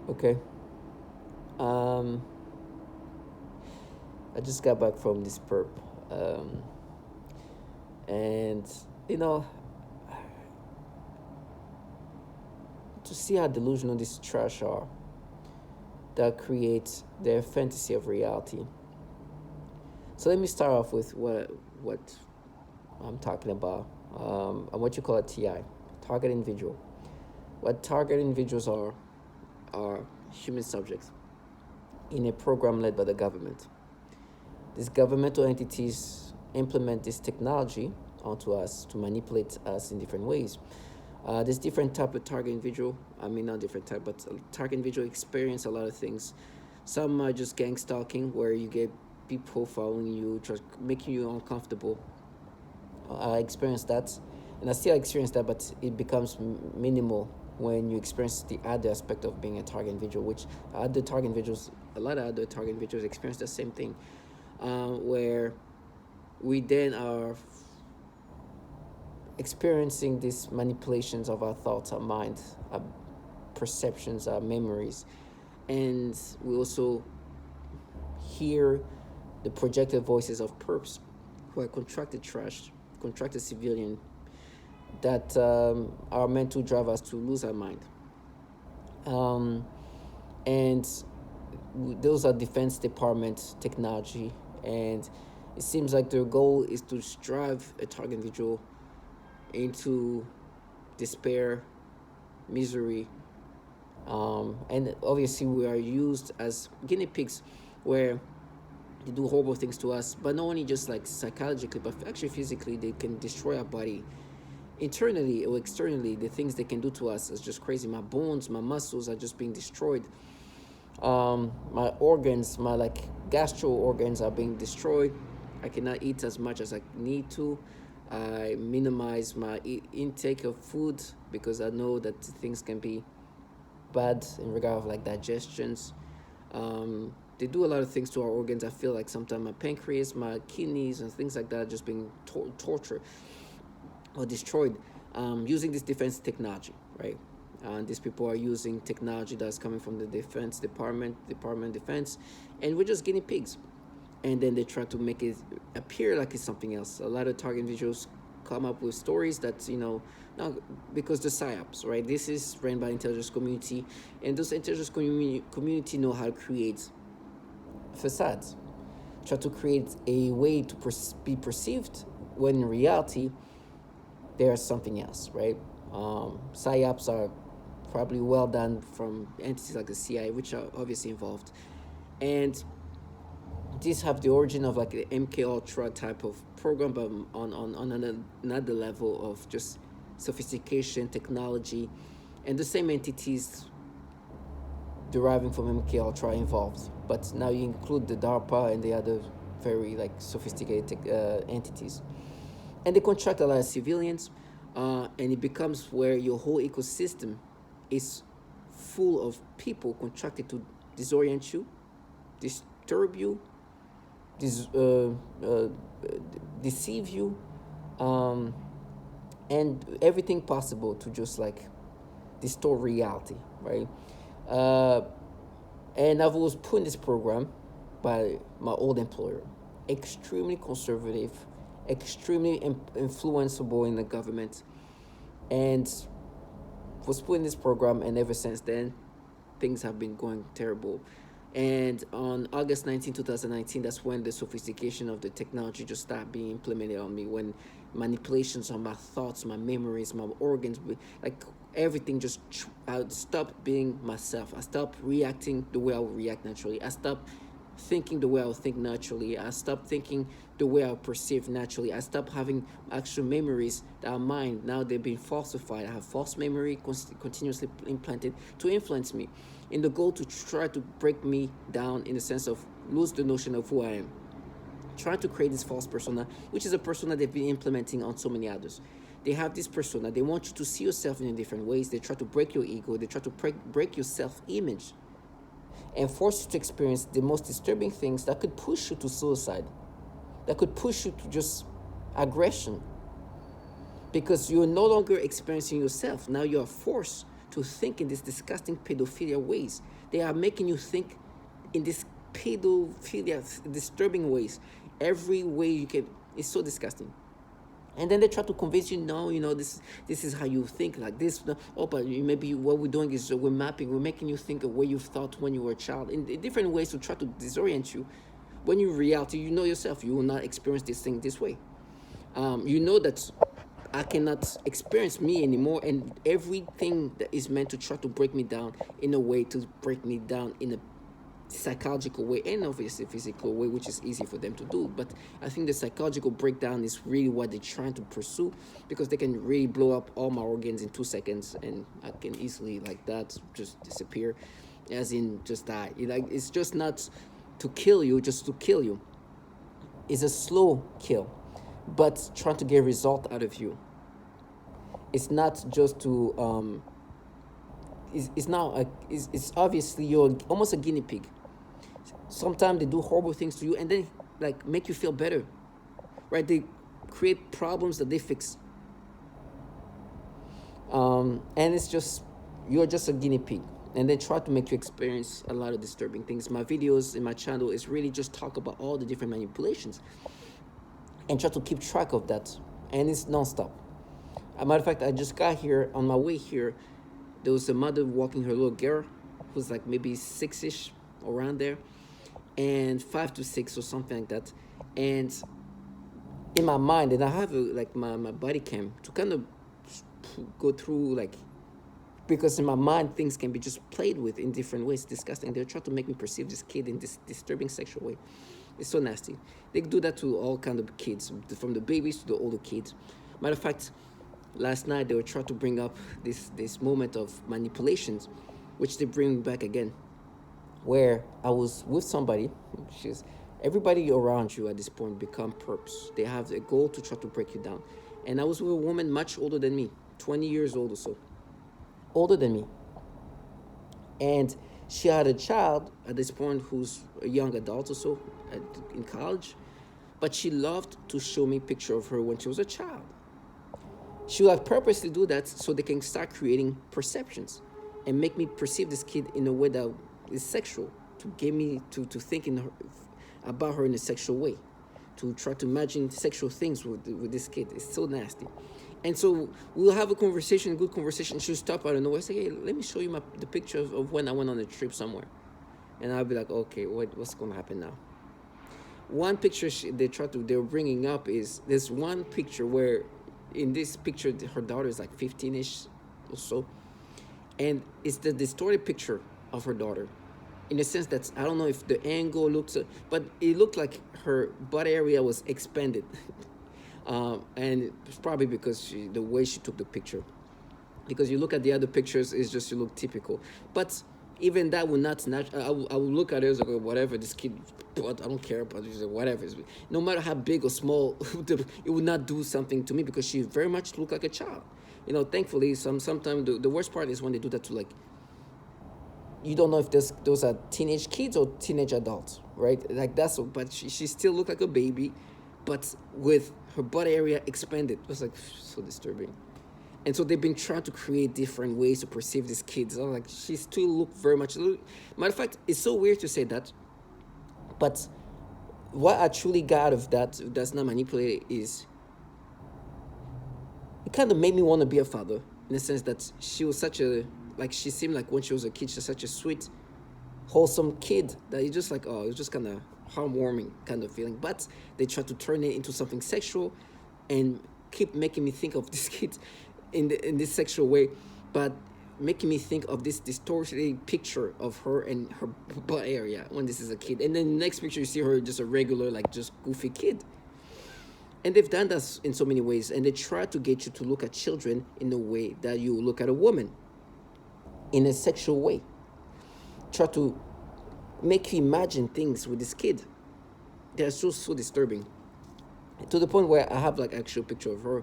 Okay. Um, I just got back from this perp, um, and you know, to see how delusional these trash are, that creates their fantasy of reality. So let me start off with what I'm talking about, and what you call a TI, target individual. What target individuals are human subjects in a program led by the government. These governmental entities implement this technology onto us to manipulate us in different ways. There's different type of target individual. I mean, not different type, but target individual experience a lot of things. Some are just gang stalking, where you get people following you, just making you uncomfortable. I experienced that, and I still experience that, but it becomes minimal when you experience the other aspect of being a target individual, which other target individuals, a lot of other target individuals experience the same thing, where we then are experiencing these manipulations of our thoughts, our mind, our perceptions, our memories, and we also hear the projected voices of perps who are contracted trash, contracted civilian, that are meant to drive us to lose our mind. Um, and those are Defense Department technology, and it seems like their goal is to drive a target individual into despair, misery, and obviously we are used as guinea pigs, where they do horrible things to us, but not only just like psychologically, but actually physically. They can destroy our body internally or externally. The things they can do to us is just crazy. My bones, my muscles are just being destroyed. My organs, my like gastro organs are being destroyed. I cannot eat as much as I need to. I minimize my intake of food because I know that things can be bad in regard of like digestions. They do a lot of things to our organs. I feel like sometimes my pancreas, my kidneys, and things like that are just being tortured or destroyed, using this defense technology, right? And these people are using technology that's coming from the Defense Department, Department of Defense, and we're just guinea pigs. And then they try to make it appear like it's something else. A lot of target individuals come up with stories that, now because the psyops, right? This is ran by intelligence community, and those intelligence community know how to create facades, try to create a way to be perceived when in reality there's something else, right? Psyops are probably well done from entities like the CIA, which are obviously involved, and these have the origin of like the MK Ultra type of program, but on another level of just sophistication, technology, and the same entities deriving from MK Ultra involved. But now you include the DARPA and the other very like sophisticated entities, and they contract a lot of civilians, and it becomes where your whole ecosystem is full of people contracted to disorient you, disturb you, dis- uh, uh, deceive you, um, and everything possible to just like distort reality, right? Uh, and I was put in this program by my old employer, extremely conservative, extremely influenceable in the government, and was put in this program. And ever since then, things have been going terrible. And on August 2019, that's when the sophistication of the technology just started being implemented on me. When manipulations on my thoughts, my memories, my organs, like everything just, I stopped being myself. I stopped reacting the way I would react naturally. I stopped thinking the way I would think naturally. I stopped thinking the way I would perceive naturally. I stopped having actual memories that are mine. Now they've been falsified. I have false memory continuously implanted to influence me in the goal to try to break me down in the sense of lose the notion of who I am. Trying to create this false persona, which is a persona they've been implementing on so many others. They have this persona. They want you to see yourself in different ways. They try to break your ego. They try to break your self-image and force you to experience the most disturbing things that could push you to suicide, that could push you to just aggression, because you're no longer experiencing yourself. Now you are forced to think in these disgusting pedophilia ways. They are making you think in this pedophilia disturbing ways. Every way you can, it's so disgusting. And then they try to convince you, no, this is how you think, like this. Oh, but maybe what we're doing is we're making you think of what you thought when you were a child in different ways to try to disorient you. When you reality, you know yourself, you will not experience this thing this way. You know that I cannot experience me anymore, and everything that is meant to try to break me down in a way to break me down in a psychological way and obviously physical way, which is easy for them to do. But I think the psychological breakdown is really what they're trying to pursue, because they can really blow up all my organs in 2 seconds, and I can easily like that just disappear, as in just die. It's just not to kill you, just to kill you. It's a slow kill, but trying to get a result out of you. It's not just to it's obviously you're almost a guinea pig. Sometimes they do horrible things to you and then like make you feel better, right? They create problems that they fix, and it's just, you're just a guinea pig, and they try to make you experience a lot of disturbing things. My videos in my channel is really just talk about all the different manipulations and try to keep track of that, and it's non-stop. As a matter of fact, I just got here. On my way here, there was a mother walking her little girl who's like maybe 6-ish, around there, and 5 to 6 or something like that. And in my mind, and I have my body cam to kind of go through, like, because in my mind things can be just played with in different ways, disgusting. They're trying to make me perceive this kid in this disturbing sexual way. It's so nasty. They do that to all kind of kids, from the babies to the older kids. Matter of fact, last night they were trying to bring up this moment of manipulations, which they bring back again, where I was with somebody, which is everybody around you at this point become perps. They have a goal to try to break you down. And I was with a woman much older than me, 20 years old or so, older than me. And she had a child at this point who's a young adult or so in college, but she loved to show me a picture of her when she was a child. She would purposely do that so they can start creating perceptions and make me perceive this kid in a way that is sexual, to get me to think about her in a sexual way, to try to imagine sexual things with this kid. It's so nasty. And so we'll have a conversation, good conversation. She'll stop out of nowhere. I say, hey, let me show you the picture of when I went on a trip somewhere. And I'll be like, okay, what's going to happen now? One picture they're bringing up is, there's one picture where, in this picture, her daughter is like 15-ish or so. And it's the distorted picture of her daughter, in the sense that I don't know if the angle looks, but it looked like her butt area was expanded. And it's probably because the way she took the picture. Because you look at the other pictures, it's just, you look typical. But even that would not snatch. I would look at it as like, whatever, this kid, but I don't care about it, whatever. No matter how big or small, it would not do something to me, because she very much looked like a child. Thankfully, sometimes the worst part is when they do that to, like, you don't know if those are teenage kids or teenage adults, right? Like, but she still looked like a baby, but with her butt area expanded. It was like so disturbing. And so they've been trying to create different ways to perceive these kids. Like, she still looked very much. Matter of fact, it's so weird to say that, but what I truly got out of that's not manipulated is, it kind of made me want to be a father, in the sense that she was she seemed like when she was a kid, she's such a sweet, wholesome kid that you just like, oh, it was just kind of heartwarming kind of feeling. But they tried to turn it into something sexual and keep making me think of this kid in this sexual way, but making me think of this distorted picture of her and her butt area when this is a kid. And then the next picture, you see her just a regular, like, just goofy kid. And they've done that in so many ways. And they try to get you to look at children in a way that you look at a woman, in a sexual way. Try to make you imagine things with this kid. They're so disturbing. To the point where I have, like, actual picture of her.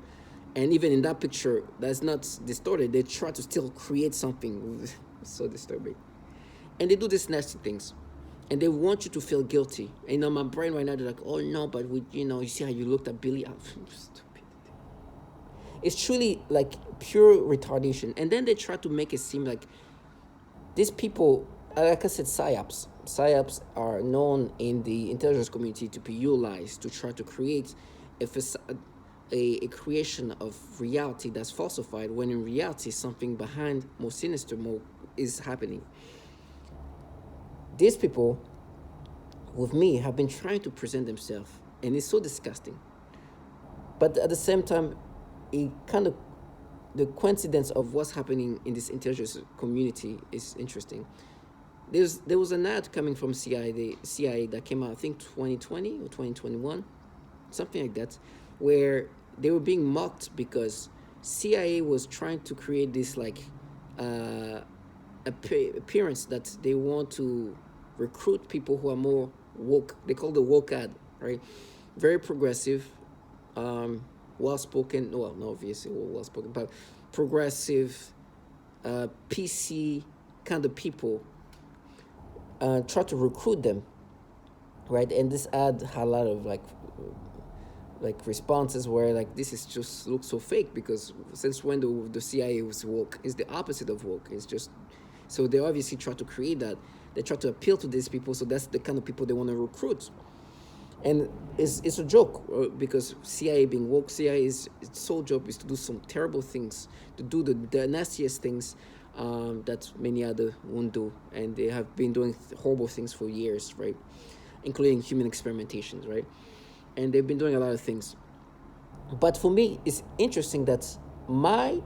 And even in that picture, that's not distorted. They try to still create something. It's so disturbing. And they do these nasty things. And they want you to feel guilty. And my brain right now, they're like, oh no, but you see how you looked at Billy? Stupid. It's truly like pure retardation. And then they try to make it seem like these people, like I said, psyops. Psyops are known in the intelligence community to be utilized to try to create a facade, a creation of reality that's falsified, when in reality something behind, more sinister, more is happening. These people, with me, have been trying to present themselves, and it's so disgusting. But at the same time, it kind of, the coincidence of what's happening in this intelligence community is interesting. There was an ad coming from CIA that came out, I think 2020 or 2021, something like that, where they were being mocked because CIA was trying to create this like uh, appearance that they want to recruit people who are more woke. They call the woke ad, right? Very progressive, um, well spoken. Well, not obviously well spoken, but progressive, PC kind of people. Try to recruit them, right? And this ad had a lot of like responses where like this is just looks so fake, because since when the CIA was woke? It's the opposite of woke. It's just, so they obviously try to create that. They try to appeal to these people, so that's the kind of people they want to recruit. And it's a joke, because CIA being woke, CIA is its sole job is to do some terrible things, to do the nastiest things that many other won't do, and they have been doing horrible things for years, right? Including human experimentations, right? And they've been doing a lot of things. But for me, it's interesting that my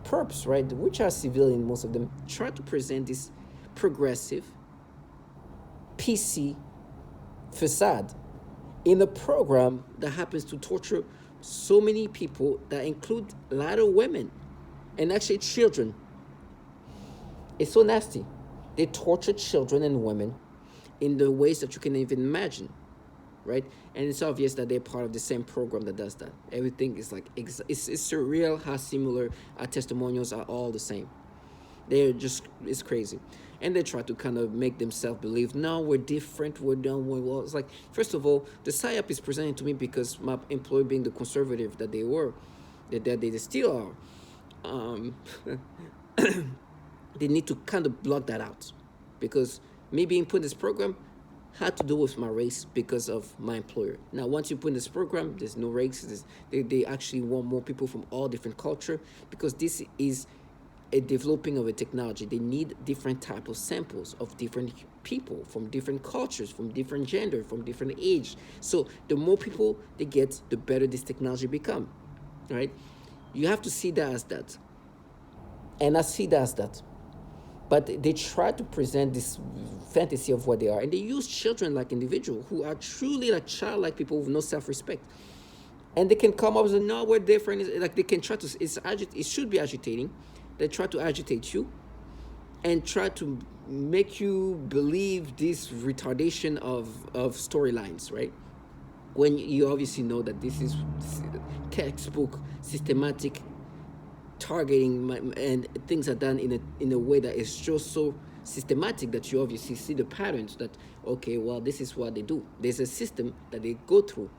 perps, right, which are civilian, most of them, try to present this progressive, PC facade in a program that happens to torture so many people, that include a lot of women and actually children. It's so nasty. They torture children and women in the ways that you can even imagine, right? And it's obvious that they're part of the same program that does that. Everything is like, it's surreal how similar our testimonials are all the same. They're just, it's crazy. And they try to kind of make themselves believe, no, we're different, we're done, we're well. It's like, first of all, the PSYOP is presented to me because my employer, being the conservative that they were, that they still are, they need to kind of block that out, because me being put in this program had to do with my race because of my employer. Now, once you put in this program, there's no race. They actually want more people from all different culture, because this is a developing of a technology. They need different type of samples of different people from different cultures, from different gender, from different age. So the more people they get, the better this technology become, right? You have to see that as that, and I see that as that. But they try to present this fantasy of what they are, and they use children like individuals who are truly like childlike people with no self-respect, and they can come up with, no, we're different. It's like they can try to, it should be agitating. They try to agitate you and try to make you believe this retardation of storylines, right? When you obviously know that this is textbook systematic targeting, and things are done in a way that is just so systematic that you obviously see the patterns that, okay, well, this is what they do. There's a system that they go through,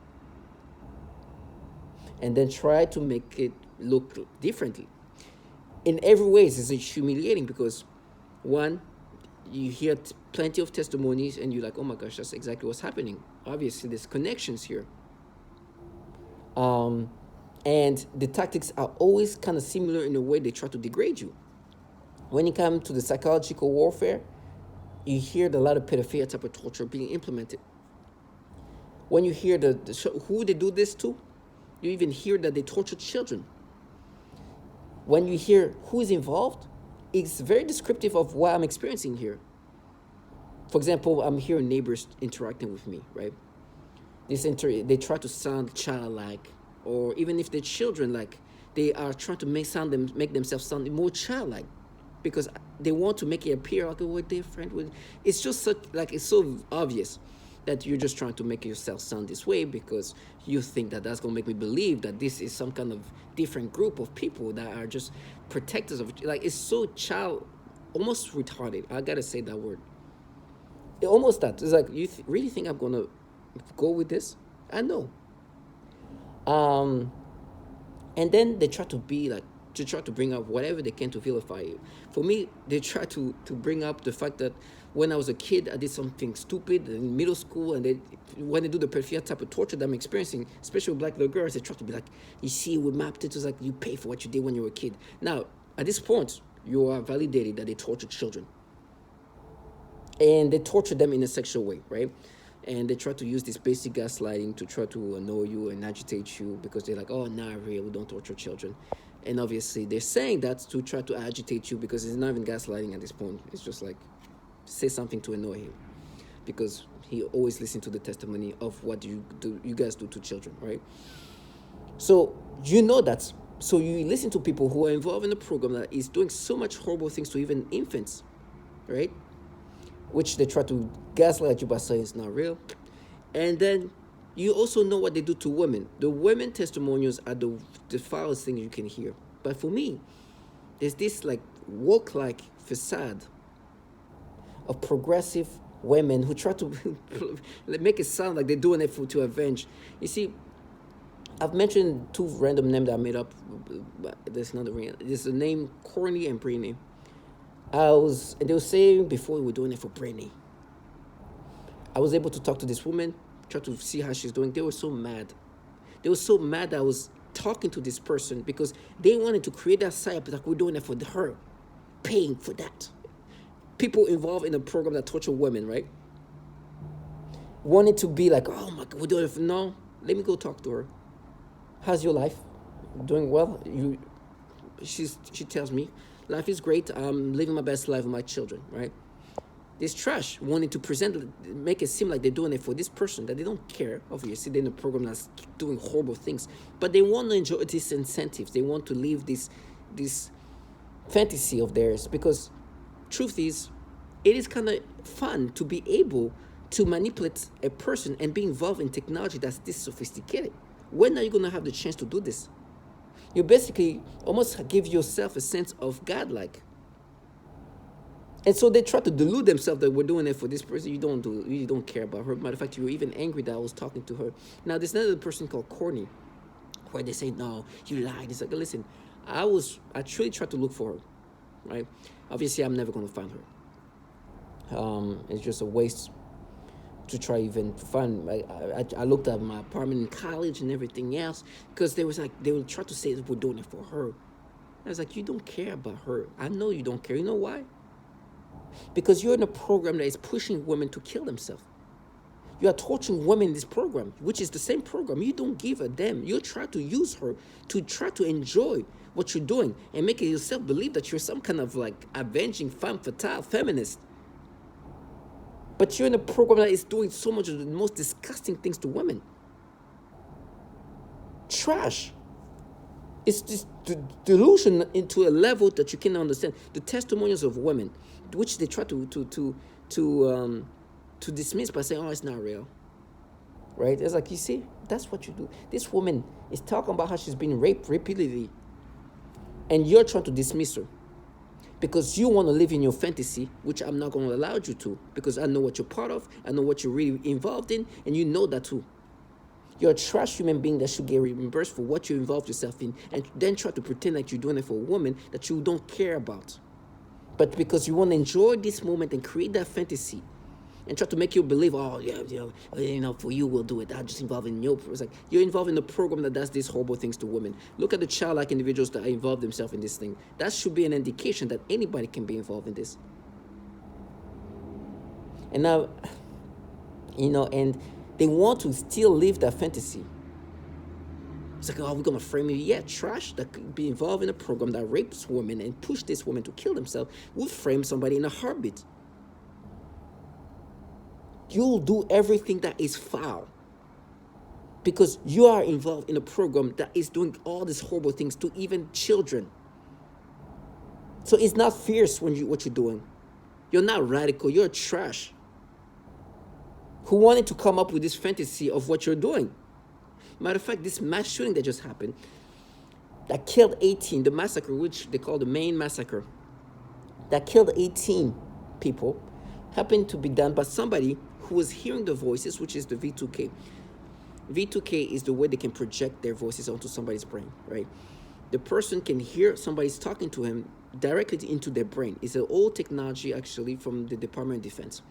and then try to make it look differently. In every way, it's humiliating, because one, you hear plenty of testimonies and you're like, oh my gosh, that's exactly what's happening. Obviously, there's connections here. And the tactics are always kind of similar in a way they try to degrade you. When you come to the psychological warfare, you hear a lot of pedophilia type of torture being implemented. When you hear who they do this to, you even hear that they torture children. When you hear who is involved, it's very descriptive of what I'm experiencing here. For example, I'm hearing neighbors interacting with me, right? They try to sound childlike, or even if they're children, like they are trying to make themselves sound more childlike, because they want to make it appear like, oh, we're different. It's just such, like, it's so obvious that you're just trying to make yourself sound this way, because you think that that's going to make me believe that this is some kind of different group of people that are just protectors of, like, it's so almost retarded. I gotta say that word. Almost that. It's like, you really think I'm going to go with this? I know. And then they try to be like, to try to bring up whatever they can to vilify you. For me, they try to bring up the fact that when I was a kid, I did something stupid in middle school, and they, when they do the pedophilia type of torture that I'm experiencing, especially with black little girls, they try to be like, you see, we mapped it. It's like you pay for what you did when you were a kid. Now, at this point, you are validated that they torture children, and they torture them in a sexual way, right? And they try to use this basic gaslighting to try to annoy you and agitate you, because they're like, oh, nah, real, we don't torture children. And obviously they're saying that to try to agitate you, because it's not even gaslighting at this point. It's just like, say something to annoy him, because he always listens to the testimony of what you guys do to children, right? So you know that. So you listen to people who are involved in a program that is doing so much horrible things to even infants, right? Which they try to gaslight you by saying it's not real. And then you also know what they do to women. The women testimonials are the foulest thing you can hear. But for me, there's this like woke-like facade of progressive women who try to make it sound like they're doing it to avenge. You see, I've mentioned two random names that I made up, but there's another real. There's the name Courtney and Britney. And they were saying before we were doing it for Britney. I was able to talk to this woman, try to see how she's doing. They were so mad. They were so mad that I was talking to this person, because they wanted to create that side, like we're doing it for her, paying for that. People involved in a program that torture women, right? Wanted to be like, oh my God, we're doing it for, no, let me go talk to her. How's your life? Doing well? She tells me, life is great. I'm living my best life with my children, right? This trash wanting to make it seem like they're doing it for this person that they don't care. Obviously, they're in a program that's doing horrible things, but they want to enjoy these incentives. They want to live this fantasy of theirs, because truth is, it is kind of fun to be able to manipulate a person and be involved in technology that's this sophisticated. When are you going to have the chance to do this? You basically almost give yourself a sense of godlike. And so they try to delude themselves that we're doing it for this person. You don't care about her. Matter of fact, you were even angry that I was talking to her. Now, there's another person called Courtney, where they say, no, you lied. It's like, listen, I truly tried to look for her, right? Obviously, I'm never going to find her. It's just a waste to try even find. I looked at my apartment in college and everything else, because they would try to say that we're doing it for her. I was like, you don't care about her. I know you don't care. You know why? Because you're in a program that is pushing women to kill themselves. You are torturing women in this program, which is the same program. You don't give a damn. You try to use her to try to enjoy what you're doing and make yourself believe that you're some kind of like avenging femme fatale feminist. But you're in a program that is doing so much of the most disgusting things to women. Trash. It's this delusion into a level that you cannot understand. The testimonials of women, which they try to dismiss by saying, "Oh, it's not real." Right? It's like, you see, that's what you do. This woman is talking about how she's been raped repeatedly, and you're trying to dismiss her because you want to live in your fantasy, which I'm not going to allow you to, because I know what you're part of, I know what you're really involved in, and you know that too. You're a trash human being that should get reimbursed for what you involved yourself in, and then try to pretend like you're doing it for a woman that you don't care about. But because you want to enjoy this moment and create that fantasy, and try to make you believe, oh, yeah, for you, we'll do it. I'm just involved in your... It's like, you're involved in a program that does these horrible things to women. Look at the childlike individuals that involve themselves in this thing. That should be an indication that anybody can be involved in this. And now, and they want to still live that fantasy. It's like, oh, we're going to frame you. Yeah, trash that could be involved in a program that rapes women and push this woman to kill themselves will frame somebody in a heartbeat. You'll do everything that is foul because you are involved in a program that is doing all these horrible things to even children. So it's not fierce what you're doing. You're not radical. You're trash who wanted to come up with this fantasy of what you're doing. Matter of fact, this mass shooting that just happened, that killed 18, the massacre, which they call the Maine massacre, that killed 18 people, happened to be done by somebody who was hearing the voices, which is the V2K. V2K is the way they can project their voices onto somebody's brain, right? The person can hear somebody's talking to him directly into their brain. It's an old technology actually from the Department of Defense.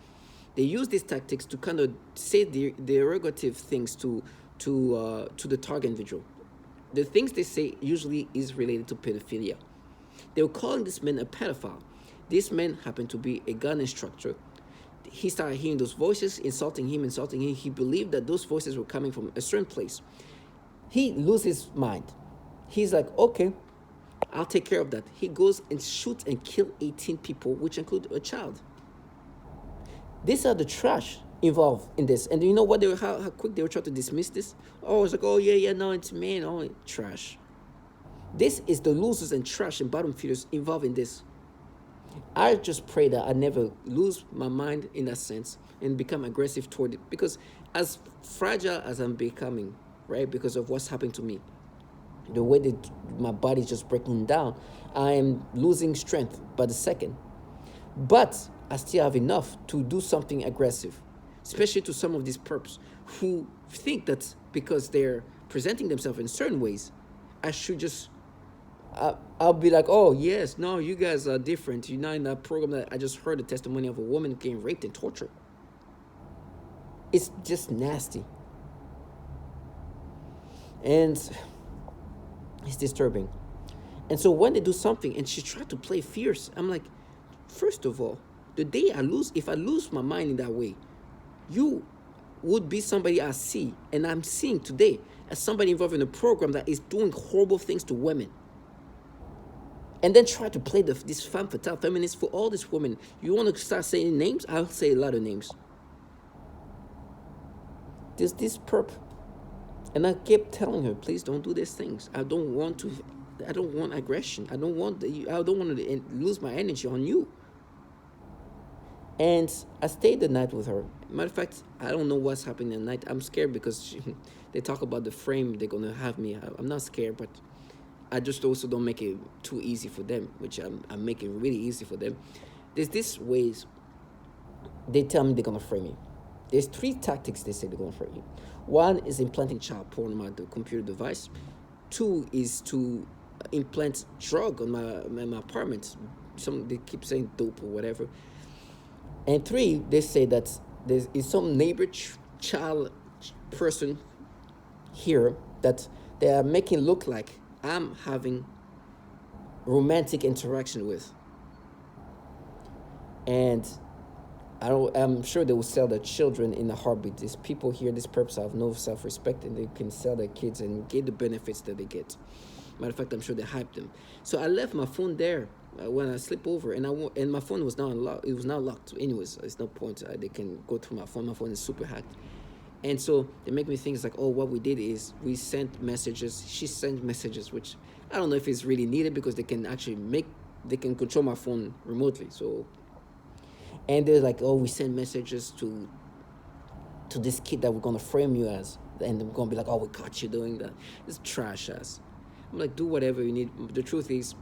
They use these tactics to kind of say the derogative things to the target individual. The things they say usually is related to pedophilia. They were calling this man a pedophile. This man happened to be a gun instructor. He started hearing those voices, insulting him. He believed that those voices were coming from a certain place. He loses his mind. He's like, okay, I'll take care of that. He goes and shoots and kills 18 people, which include a child. These are the trash involved in this. And you know what? How quick they were trying to dismiss this? Oh, it's like, oh, yeah, no, it's man. Oh, trash. This is the losers and trash and bottom feeders involved in this. I just pray that I never lose my mind in that sense and become aggressive toward it. Because as fragile as I'm becoming, right, because of what's happening to me, the way that my body's just breaking down, I am losing strength by the second. But I still have enough to do something aggressive, especially to some of these perps who think that because they're presenting themselves in certain ways, I should just, I'll be like, oh, yes, no, you guys are different. You're not in that program that I just heard the testimony of a woman getting raped and tortured. It's just nasty. And it's disturbing. And so when they do something and she tried to play fierce, I'm like, first of all, the day if I lose my mind in that way, you would be somebody I see, and I'm seeing today as somebody involved in a program that is doing horrible things to women. And then try to play this femme fatale feminist for all these women. You want to start saying names? I'll say a lot of names. There's this perp. And I kept telling her, please don't do these things. I don't want aggression. I don't want to lose my energy on you. And I stayed the night with her. Matter of fact, I don't know what's happening at night. I'm scared because they talk about the frame they're going to have me. I'm not scared, but I just also don't make it too easy for them, which I'm making really easy for them. There's these ways they tell me they're going to frame me. There's 3 tactics they say they're going to frame me. 1 is implanting child porn on my computer device. 2 is to implant drug on my apartment. They keep saying dope or whatever. And 3, they say that there is some neighbor child person here that they are making look like I'm having romantic interaction with. And I'm sure they will sell their children in a heartbeat. These people here, these perps have no self-respect, and they can sell their kids and get the benefits that they get. Matter of fact, I'm sure they hype them. So I left my phone there when I sleep over, and my phone was not unlocked. It was not locked. Anyways, it's no point. They can go through my phone. My phone is super hacked. And so they make me think it's like, oh, what we did is we sent messages. She sent messages, which I don't know if it's really needed because they can control my phone remotely. So, and they're like, oh, we send messages to this kid that we're gonna frame you as, and they're gonna be like, oh, we caught you doing that. It's trash ass. I'm like, do whatever you need. The truth is,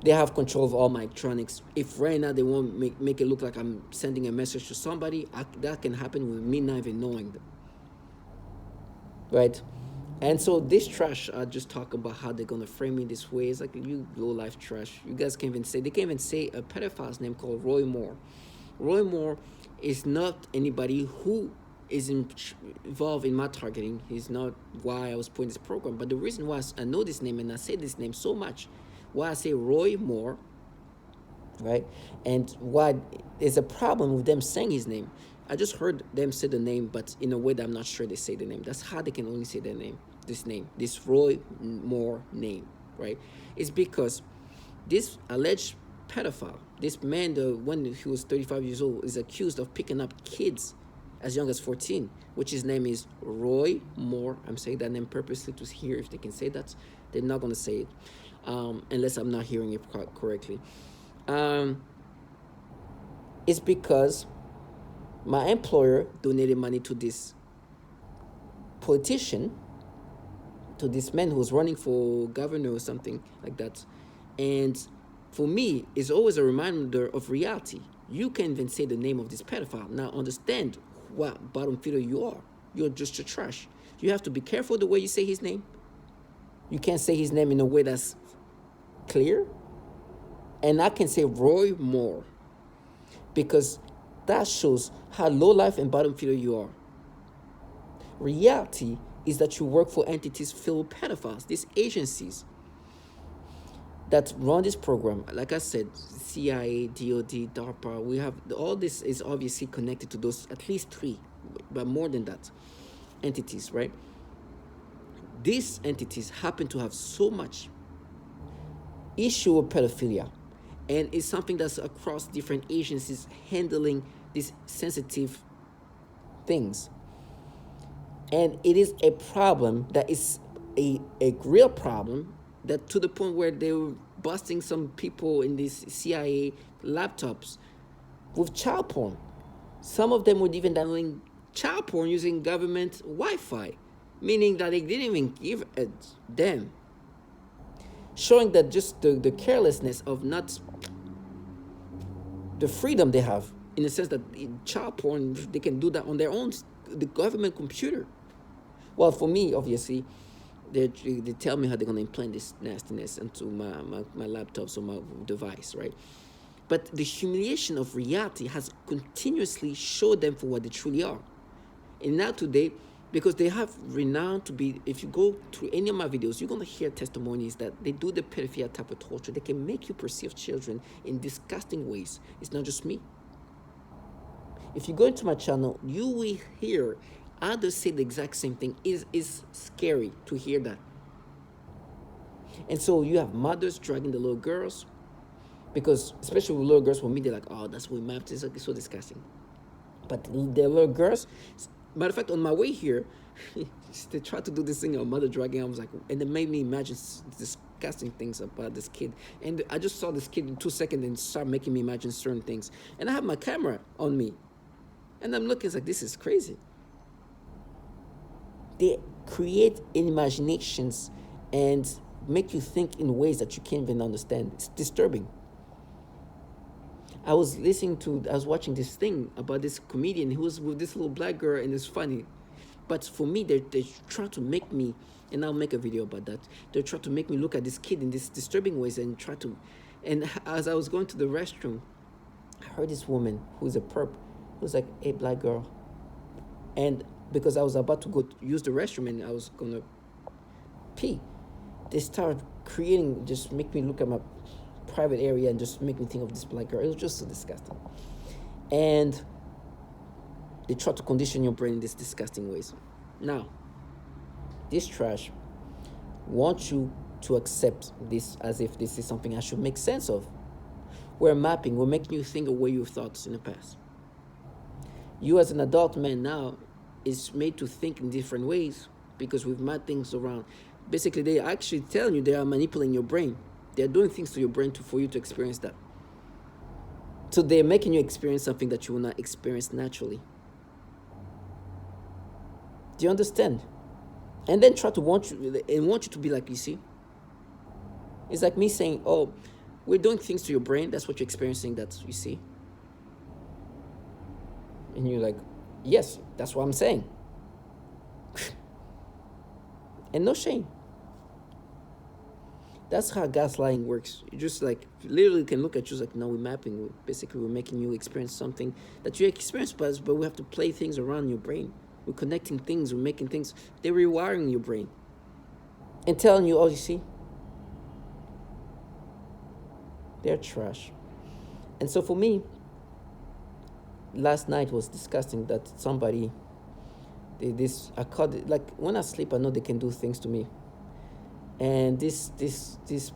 they have control of all my electronics. If right now they want to make it look like I'm sending a message to somebody, that can happen with me not even knowing them. Right? And so this trash are just talking about how they're going to frame me this way. It's like, you low-life trash. You guys can't even say, they can't even say a pedophile's name called Roy Moore. Roy Moore is not anybody who is involved in my targeting. He's not why I was putting this program. But the reason why I know this name and I say this name so much, why I say Roy Moore, right? And why there's a problem with them saying his name. I just heard them say the name, but in a way that I'm not sure they say the name. That's how they can only say their name, this Roy Moore name, right? It's because this alleged pedophile, this man, when he was 35 years old, is accused of picking up kids as young as 14, which his name is Roy Moore. I'm saying that name purposely to hear if they can say that. They're not going to say it. Unless I'm not hearing it correctly. It's because my employer donated money to this politician, to this man who was running for governor or something like that. And for me, it's always a reminder of reality. You can't even say the name of this pedophile. Now understand what bottom feeder you are. you're just a trash. You have to be careful the way you say his name. You can't say his name in a way that's clear. And I can say Roy Moore because that shows how low life and bottom feeder you are. Reality is that you work for entities filled with pedophiles, these agencies that run this program. Like I said, CIA, DOD, DARPA, we have all this is obviously connected to those at least three, but more than that, entities, right? These entities happen to have so much issue with pedophilia, and it's something that's across different agencies handling these sensitive things. And it is a problem that is a real problem, that to the point where they were busting some people in these CIA laptops with child porn. Some of them were even downloading child porn using government Wi-Fi, meaning that they didn't even give a damn. Showing that just the carelessness of not the freedom they have, in the sense that in child porn, they can do that on their own, the government computer. Well, for me, obviously, they tell me how they're going to implant this nastiness into my laptops or my device, right? But the humiliation of reality has continuously showed them for what they truly are. And now today, because they have renowned to be, if you go through any of my videos, you're going to hear testimonies that they do the pedophilia type of torture. They can make you perceive children in disgusting ways. It's not just me. If you go into my channel, you will hear others say the exact same thing. Is scary to hear that. And so you have mothers dragging the little girls, because especially with little girls, for me, they're like, oh, that's what we mapped. It's so disgusting. But the little girls, matter of fact, on my way here, they tried to do this thing of mother dragging. I was like, and it made me imagine disgusting things about this kid. And I just saw this kid in 2 seconds and start making me imagine certain things. And I have my camera on me, and I'm looking, it's like, this is crazy. They create imaginations and make you think in ways that you can't even understand. It's disturbing. I was watching this thing about this comedian who was with this little black girl, and it's funny. But for me, they try to make me, and I'll make a video about that, they try to make me look at this kid in these disturbing ways and and as I was going to the restroom, I heard this woman who's a perp, who's like, hey, black girl. And because I was about to go use the restroom and I was going to pee, they started creating, just make me look at my private area and just make me think of this black girl. It was just so disgusting. And they try to condition your brain in these disgusting ways. Now, this trash wants you to accept this as if this is something I should make sense of. We're mapping, we're making you think of where you've thought in the past. You as an adult man now is made to think in different ways because we've mapped things around. Basically, they're actually telling you they are manipulating your brain. They're doing things to your brain for you to experience that. So they're making you experience something that you will not experience naturally. Do you understand? And then try to want you to be like, you see? It's like me saying, oh, we're doing things to your brain. That's what you're experiencing, that you see. And you're like, yes, that's what I'm saying. And no shame. That's how gaslighting works. You just like literally can look at you like, no, we're mapping. We're making you experience something that you experience, but we have to play things around your brain. We're connecting things, we're making things. They're rewiring your brain and telling you, oh, you see, they're trash. And so for me, last night was disgusting that somebody, I caught it, like when I sleep, I know they can do things to me. And this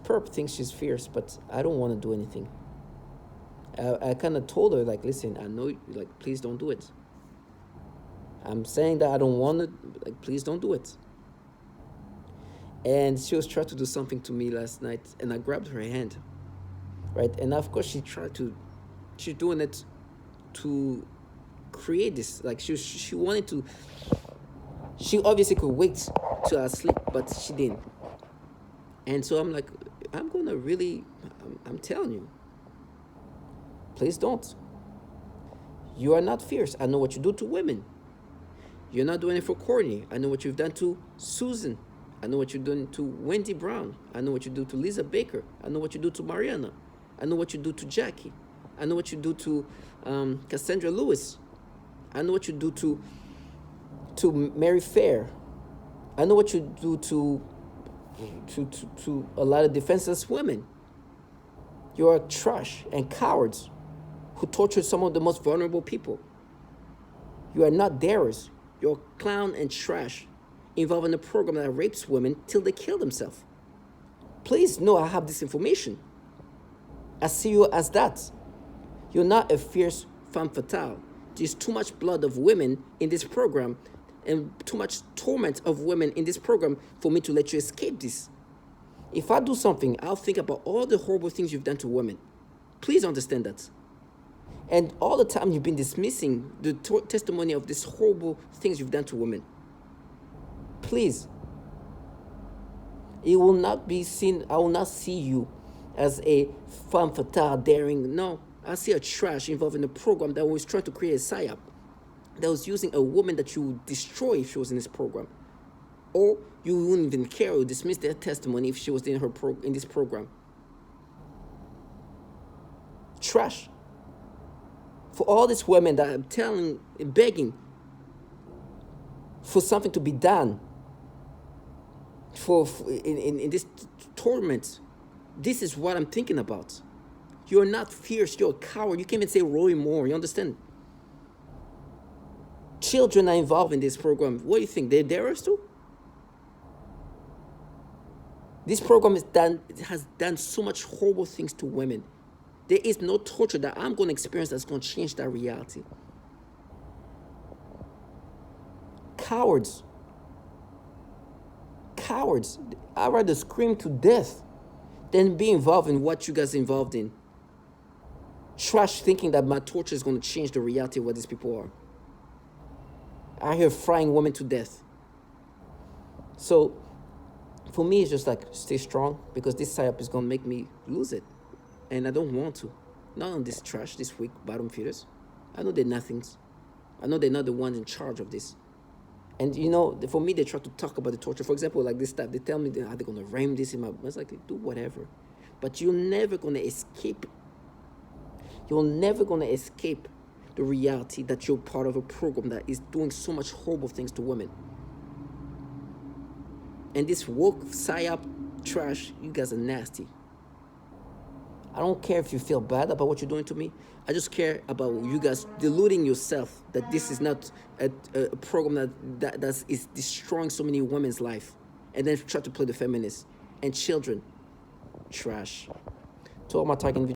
perp thinks she's fierce, but I don't want to do anything. I kind of told her, like, listen, I know, like, please don't do it. I'm saying that I don't want to, like, please don't do it. And she was trying to do something to me last night, and I grabbed her hand, right? And of course she's doing it to create this, like, she wanted to, she obviously could wait till I sleep, but she didn't. And so I'm like, I'm telling you, please don't. You are not fierce. I know what you do to women. You're not doing it for Courtney. I know what you've done to Susan. I know what you're doing to Wendy Brown. I know what you do to Lisa Baker. I know what you do to Mariana. I know what you do to Jackie. I know what you do to Cassandra Lewis. I know what you do to Mary Fair. I know what you do to a lot of defenseless women. You are trash and cowards who torture some of the most vulnerable people. You are not darers. You're clown and trash involved in a program that rapes women till they kill themselves. Please know I have this information. I see you as that. You're not a fierce femme fatale. There's too much blood of women in this program and too much torment of women in this program for me to let you escape this. If I do something, I'll think about all the horrible things you've done to women. Please understand that. And all the time you've been dismissing the testimony of these horrible things you've done to women. Please. It will not be seen, I will not see you as a femme fatale daring. No, I see a trash involved in a program that was trying to create a psyop, that was using a woman that you would destroy if she was in this program. Or you wouldn't even care or dismiss their testimony if she was in this program. Trash. For all these women that I'm telling, begging for something to be done, in this torment, this is what I'm thinking about. You're not fierce, you're a coward. You can't even say Roy Moore, you understand? Children are involved in this program. What do you think? They're darers too? This program has done so much horrible things to women. There is no torture that I'm going to experience that's going to change that reality. Cowards. Cowards. I'd rather scream to death than be involved in what you guys are involved in. Trash thinking that my torture is going to change the reality of what these people are. I hear frying women to death. So, for me, it's just like, stay strong, because this psyop is going to make me lose it. And I don't want to. Not on this trash, this weak bottom feeders. I know they're nothings. I know they're not the ones in charge of this. And you know, for me, they try to talk about the torture. For example, like this stuff, they tell me they're going to ram this in my... It's like, do whatever. But you're never going to escape. You're never going to escape the reality that you're part of a program that is doing so much horrible things to women. And this woke psyop trash, you guys are nasty. I don't care if you feel bad about what you're doing to me. I just care about you guys deluding yourself that this is not a program that is destroying so many women's life. And then try to play the feminists and children. Trash. To all my targeting